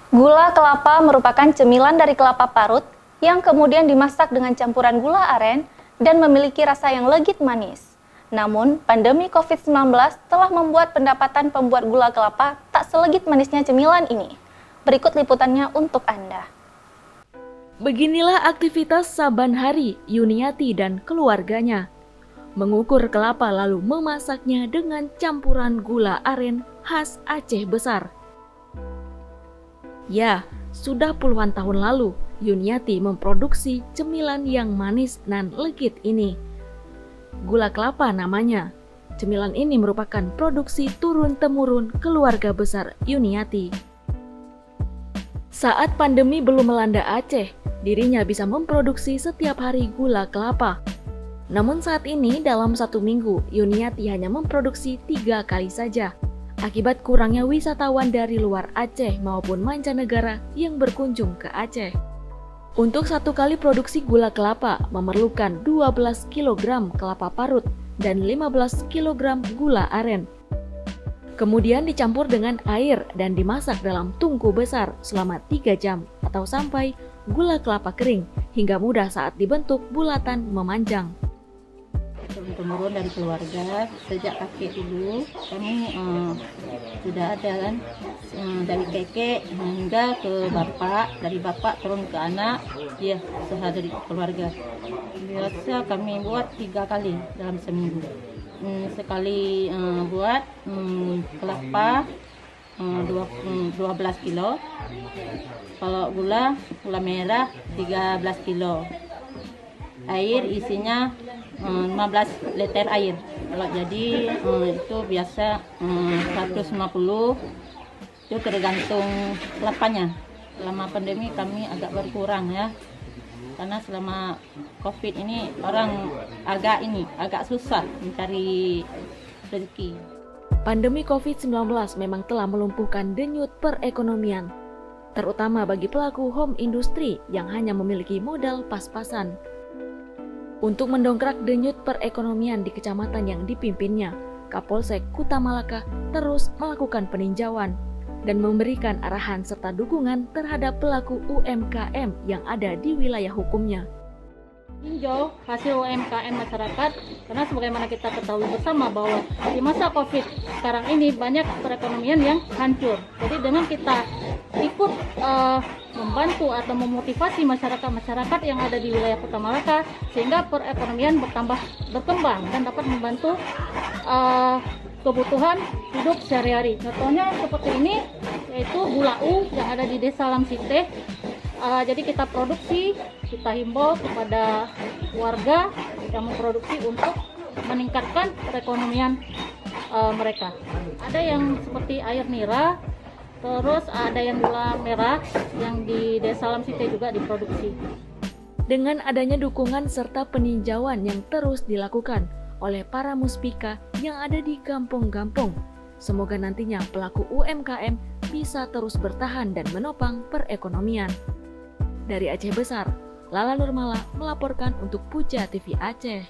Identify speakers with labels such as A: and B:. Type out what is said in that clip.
A: Gula kelapa merupakan cemilan dari kelapa parut yang kemudian dimasak dengan campuran gula aren dan memiliki rasa yang legit manis. Namun, pandemi COVID-19 telah membuat pendapatan pembuat gula kelapa tak selegit manisnya cemilan ini. Berikut liputannya untuk Anda.
B: Beginilah aktivitas saban hari Yuniati dan keluarganya. Mengukur kelapa lalu memasaknya dengan campuran gula aren khas Aceh Besar. Ya, sudah puluhan tahun lalu Yuniati memproduksi cemilan yang manis dan legit ini. Gula kelapa namanya. Cemilan ini merupakan produksi turun-temurun keluarga besar Yuniati. Saat pandemi belum melanda Aceh, dirinya bisa memproduksi setiap hari gula kelapa. Namun saat ini dalam satu minggu, Yuniati hanya memproduksi 3 kali saja. Akibat kurangnya wisatawan dari luar Aceh maupun mancanegara yang berkunjung ke Aceh. Untuk 1 kali produksi gula kelapa memerlukan 12 kg kelapa parut dan 15 kg gula aren. Kemudian dicampur dengan air dan dimasak dalam tungku besar selama 3 jam atau sampai gula kelapa kering hingga mudah saat dibentuk bulatan memanjang.
C: Turun-temurun dari keluarga, sejak kakek dulu kami sudah ada kan, dari kakek hingga ke bapak, dari bapak turun ke anak, ya usaha dari keluarga. Biasa kami buat 3 kali dalam seminggu. Sekali buat kelapa 12 kilo, kalau gula merah 13 kilo. Air isinya 15 liter air. Kalau jadi itu biasa 150, itu tergantung kelapanya. Selama pandemi kami agak berkurang ya, karena selama COVID ini orang agak susah mencari rezeki.
B: Pandemi COVID-19 memang telah melumpuhkan denyut perekonomian, terutama bagi pelaku home industry yang hanya memiliki modal pas-pasan. Untuk mendongkrak denyut perekonomian di kecamatan yang dipimpinnya, Kapolsek Kuta Malaka terus melakukan peninjauan dan memberikan arahan serta dukungan terhadap pelaku UMKM yang ada di wilayah hukumnya.
C: Tinjau hasil UMKM masyarakat, karena sebagaimana kita ketahui bersama bahwa di masa COVID sekarang ini banyak perekonomian yang hancur. Jadi dengan kita ikut membantu atau memotivasi masyarakat yang ada di wilayah Kota Malaka, sehingga perekonomian berkembang dan dapat membantu kebutuhan hidup sehari-hari. Contohnya seperti ini, yaitu gula U yang ada di Desa Lamsite. Jadi kita produksi, kita himbau kepada warga yang memproduksi untuk meningkatkan perekonomian mereka. Ada yang seperti air nira, terus ada yang gula merah yang di Desa Lamsite juga diproduksi.
B: Dengan adanya dukungan serta peninjauan yang terus dilakukan oleh para muspika yang ada di kampung-kampung, semoga nantinya pelaku UMKM bisa terus bertahan dan menopang perekonomian. Dari Aceh Besar, Lala Nurmala melaporkan untuk Puja TV Aceh.